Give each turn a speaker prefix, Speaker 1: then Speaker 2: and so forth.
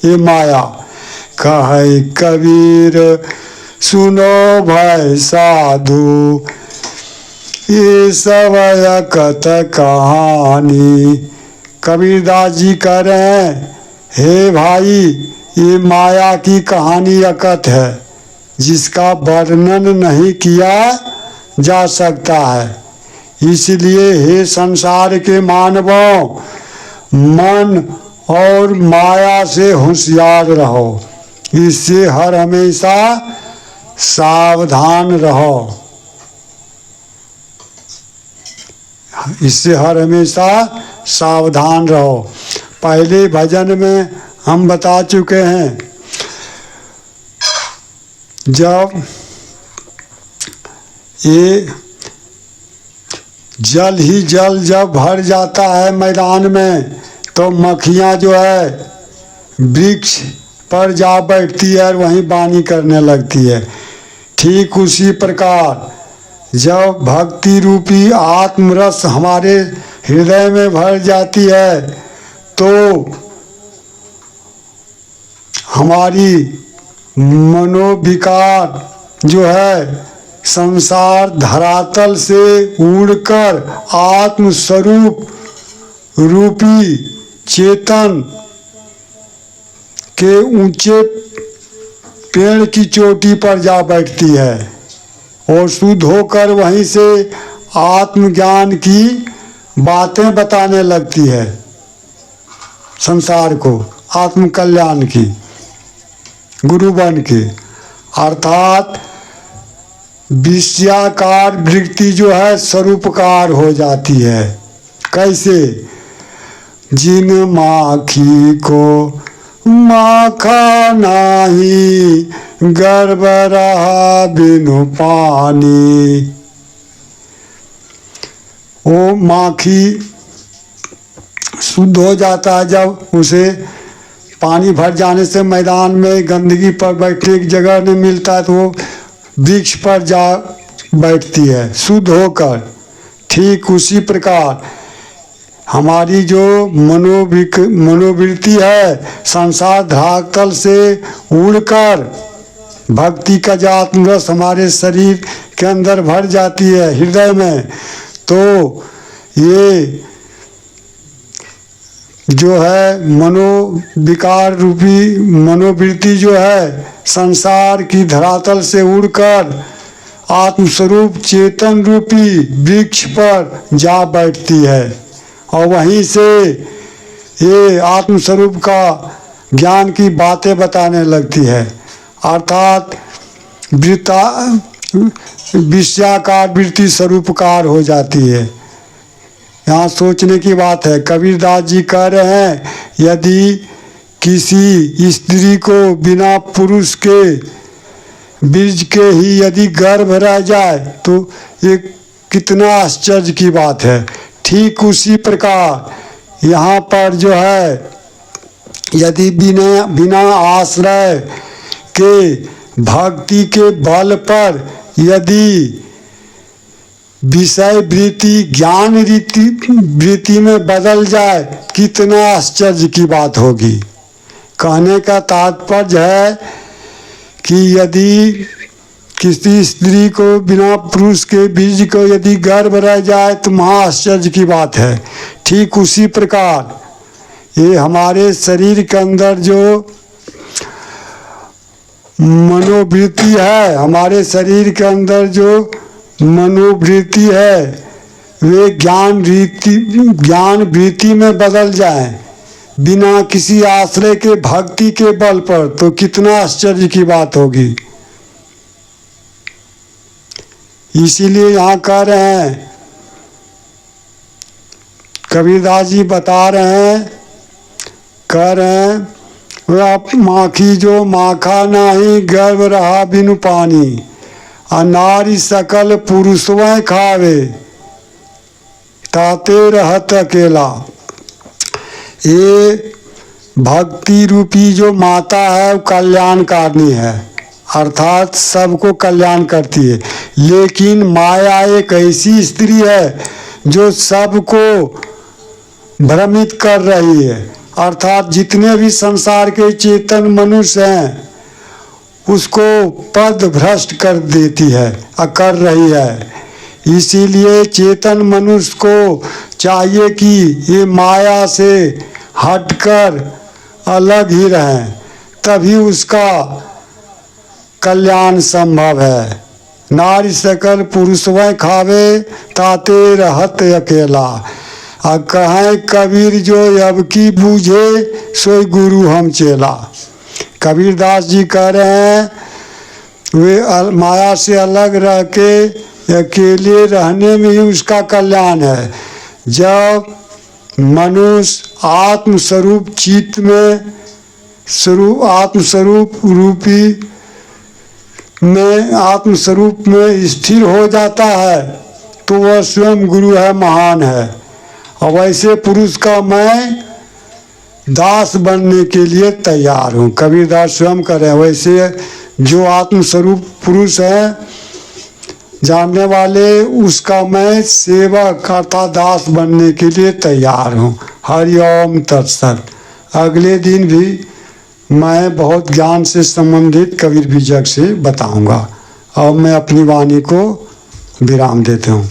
Speaker 1: ये माया। कहे कबीर सुनो भाई साधु, ये सब अकथ कहानी। कबीरदास जी कह रहे हैं, हे भाई ये माया की कहानी अकथ है, जिसका वर्णन नहीं किया जा सकता है। इसलिए हे संसार के मानवों, मन और माया से होशियार रहो, इससे हर हमेशा सावधान रहो, इससे हर हमेशा सावधान रहो। पहले भजन में हम बता चुके हैं, जब ये जल ही जल जब भर जाता है मैदान में, तो मक्खियाँ जो है वृक्ष पर जा बैठती है और वहीं वाणी करने लगती है। ठीक उसी प्रकार जब भक्ति रूपी आत्मरस हमारे हृदय में भर जाती है, तो हमारी मनोविकार जो है संसार धरातल से उड़कर आत्मस्वरूप रूपी चेतन के ऊंचे पेड़ की चोटी पर जा बैठती है और शुद्ध होकर वहीं से आत्मज्ञान की बातें बताने लगती है संसार को, आत्मकल्याण की, गुरु बन के। अर्थात विषयाकार वृत्ति जो है स्वरूपकार हो जाती है। कैसे? जिन माखी को माखा नाही, गर्भ रहा बिनु पानी। वो माखी शुद्ध हो जाता है जब उसे पानी भर जाने से मैदान में गंदगी पर बैठने की जगह नहीं मिलता है, तो वो वृक्ष पर जा बैठती है शुद्ध होकर। ठीक उसी प्रकार हमारी जो मनोवृत्ति है संसार धरातल से उड़कर भक्ति का जो आत्मरस हमारे शरीर के अंदर भर जाती है हृदय में, तो ये जो है मनोविकार रूपी मनोवृत्ति जो है संसार की धरातल से उड़कर आत्मस्वरूप चेतन रूपी वृक्ष पर जा बैठती है और वहीं से ये आत्मस्वरूप का ज्ञान की बातें बताने लगती है। अर्थात विषयाकार वृत्ति स्वरूपकार हो जाती है। यहाँ सोचने की बात है। कबीरदास जी कह रहे हैं, यदि किसी स्त्री को बिना पुरुष के बीज के ही यदि गर्भ रह जाए तो ये कितना आश्चर्य की बात है। ठीक उसी प्रकार यहाँ पर जो है यदि बिना आश्रय के भक्ति के बल पर यदि विषय वृत्ति ज्ञान वृत्ति में बदल जाए, कितना आश्चर्य की बात होगी। कहने का तात्पर्य है कि यदि किसी स्त्री को बिना पुरुष के बीज को यदि गर्भ रह जाए तो महा आश्चर्य की बात है। ठीक उसी प्रकार ये हमारे शरीर के अंदर जो मनोवृत्ति है, हमारे शरीर के अंदर जो मनोवृत्ति है वे ज्ञान वृत्ति में बदल जाए बिना किसी आश्रय के भक्ति के बल पर, तो कितना आश्चर्य की बात होगी। इसीलिए यहाँ कह रहे हैं, कबीरदास जी बता रहे हैं, कह रहे हैं, वह माखी जो माखा नाही, गर्भ रहा बिनु पानी, अनारी सकल पुरुषवै खावे, ताते रहत अकेला। ये भक्ति रूपी जो माता है वो कल्याणकारिणी है, अर्थात सबको कल्याण करती है। लेकिन माया एक ऐसी स्त्री है जो सबको भ्रमित कर रही है, अर्थात जितने भी संसार के चेतन मनुष्य हैं उसको पद भ्रष्ट कर देती है और कर रही है। इसीलिए चेतन मनुष्य को चाहिए कि ये माया से हटकर अलग ही रहें, तभी उसका कल्याण संभव है। नारी सकल पुरुष वह खावे ताते रहत अकेला। और कहें कबीर जो अब की बूझे सोई गुरु हम चेला। कबीरदास जी कह रहे हैं वे माया से अलग रह के अकेले रहने में ही उसका कल्याण है। जब मनुष्य आत्मस्वरूप चित्त में आत्मस्वरूप में स्थिर हो जाता है तो वह स्वयं गुरु है, महान है। और वैसे पुरुष का मैं दास बनने के लिए तैयार हूँ। कबीरदास स्वयं कह रहे हैं वैसे जो आत्मस्वरूप पुरुष है जानने वाले, उसका मैं सेवक अर्थात दास बनने के लिए तैयार हूँ। हरिओम तत्सत। अगले दिन भी मैं बहुत ज्ञान से संबंधित कबीर बीजक से बताऊंगा। और मैं अपनी वाणी को विराम देता हूँ।